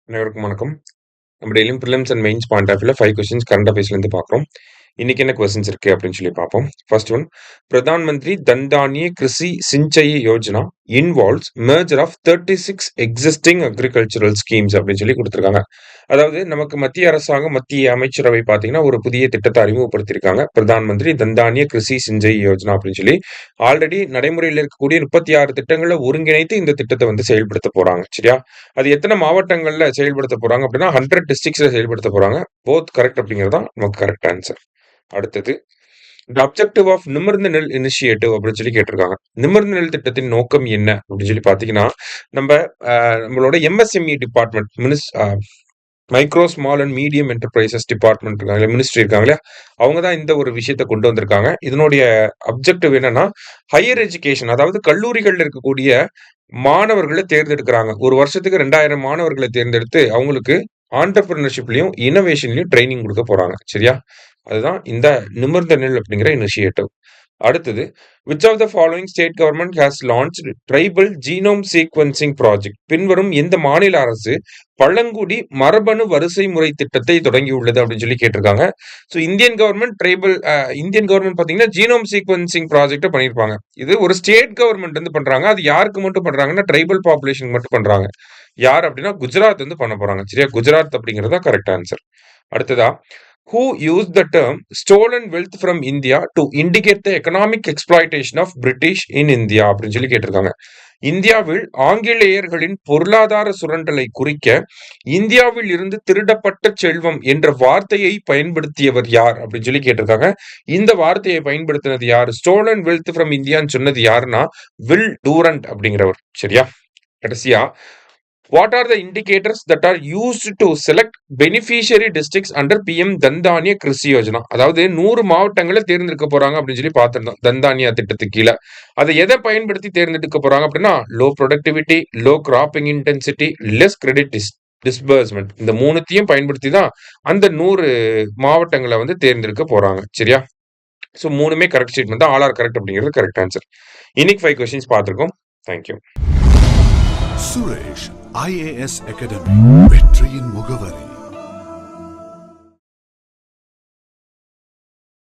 அனைவருக்கும் வணக்கம். நம்ம டெய்லியும் prelims and mains point of வியூல 5 கொஸ்டின்ஸ் கரண்ட் அஃபேர்ஸ்லேருந்து பார்க்குறோம். இன்னைக்கு என்ன கொஸ்டின்ஸ் இருக்கு அப்படின்னு சொல்லி பார்ப்போம். First one, Pradhan Mantri Dhan Dhaanya Krishi Sinchayee Yojana involves merger of 36 existing agricultural schemes அப்படின்னு சொல்லி கொடுத்துருக்காங்க. அதாவது நமக்கு மத்திய அரசாங்கம், மத்திய அமைச்சரவை பார்த்தீங்கன்னா ஒரு புதிய திட்டத்தை அறிமுகப்படுத்தியிருக்காங்க. பிரதான் மந்திரி தன் தானிய கிருஷி சிஞ்சயி யோஜனா அப்படின்னு சொல்லி ஆல்ரெடி நடைமுறையில் இருக்கக்கூடிய 36 திட்டங்களை ஒருங்கிணைத்து இந்த திட்டத்தை வந்து செயல்படுத்த போறாங்க. சரியா? அது எத்தனை மாவட்டங்கள்ல செயல்படுத்த போறாங்க அப்படின்னா 100 டிஸ்ட்ரிக்ட்ஸ்ல செயல்படுத்த போறாங்க. போத் கரெக்ட் அப்படிங்கிறது தான் நமக்கு கரெக்ட் ஆன்சர். அடுத்தது, தி அப்ஜெக்டிவ் ஆஃப் நிமிர்ந்த நெல் இனிஷியேட்டிவ் அப்படின்னு சொல்லி கேட்டிருக்காங்க. நிமிர்ந்த நெல் திட்டத்தின் நோக்கம் என்ன அப்படின்னு சொல்லி பாத்தீங்கன்னா, நம்ம நம்மளோட MSME department, micro small and medium enterprises department இருக்காங்க, மினிஸ்ட்ரி இருக்காங்க இல்லையா, அவங்க தான் இந்த ஒரு விஷயத்தை கொண்டு வந்திருக்காங்க. இதனுடைய அப்ஜெக்டிவ் என்னன்னா, ஹையர் எஜுகேஷன், அதாவது கல்லூரிகள்ல இருக்கக்கூடிய மாணவர்களை தேர்ந்தெடுக்கிறாங்க. ஒரு வருஷத்துக்கு 2000 மாணவர்களை தேர்ந்தெடுத்து அவங்களுக்கு ஆண்டர்பிரினர்ஷிப்லயும் இனோவேஷன்லயும் ட்ரைனிங் கொடுக்க போறாங்க. சரியா? அதுதான் இந்த நிமிர்ந்த நெல் அப்படிங்கிற இனிஷியேட்டிவ். அடுத்தது, which of the following state government has launched tribal genome sequencing project? பின்வரும் எந்த மாநில அரசு பழங்குடி மரபணு வரிசை முறை திட்டத்தை தொடங்கியுள்ளது அப்படின்னு சொல்லி கேட்டிருக்காங்க. ஸோ இந்தியன் கவர்மெண்ட் பார்த்தீங்கன்னா ஜீனோம் சீக்வென்சிங் ப்ராஜெக்ட் பண்ணியிருப்பாங்க. இது ஒரு ஸ்டேட் கவர்மெண்ட் வந்து பண்றாங்க. அது யாருக்கு மட்டும் பண்றாங்கன்னா ட்ரைபல் பாப்புலேஷன் மட்டும் பண்றாங்க. யார் அப்படின்னா குஜராத் வந்து பண்ண போறாங்க. சரியா? குஜராத் அப்படிங்கிறதா கரெக்ட் ஆன்சர். அடுத்ததா, who used the term stolen wealth from India to indicate the economic exploitation of British in India அப்படின்னு சொல்லி கேட்டிருக்காங்க. இந்தியாவில் ஆங்கிலேயர்களின் பொருளாதார சுரண்டலை குறிக்க இந்தியாவில் இருந்து திருடப்பட்ட செல்வம் என்ற வார்த்தையை பயன்படுத்தியவர் யார் அப்படின்னு சொல்லி கேட்டிருக்காங்க. இந்த வார்த்தையை பயன்படுத்தினது யார்? ஸ்டோலன் வெல்த் ஃப்ரம் இந்தியான்னு சொன்னது யாருன்னா வில் டூரண்ட் அப்படிங்கிறவர். சரியா? கடைசியா, what are the indicators that are used to select beneficiary districts under PM தன்தானிய Krishi Yojana? அதாவது 100 மாவட்டங்களை தேர்ந்தெடுக்க போறாங்க அப்படின்னு சொல்லி பார்த்திருந்தோம் தன்தானியா திட்டத்துக்கு கீழே. அதை எதை பயன்படுத்தி தேர்ந்தெடுக்க போறாங்க அப்படின்னா, low productivity, low cropping intensity, less credit disbursement, இந்த மூணுத்தையும் பயன்படுத்தி தான் அந்த 100 மாவட்டங்களை வந்து தேர்ந்தெடுக்க போறாங்க. சரியா? ஸோ மூணுமே கரெக்ட் ஸ்டேட்மெண்ட் தான். ஆல் ஆர் கரெக்ட் அப்படிங்கிறது கரெக்ட் ஆன்சர். இன்னைக்கு 5 கொஸ்டின்ஸ் பார்த்திருக்கோம். தேங்க்யூ. சுரேஷ் IAS அகாடமி, வெற்றியின் முகவரி.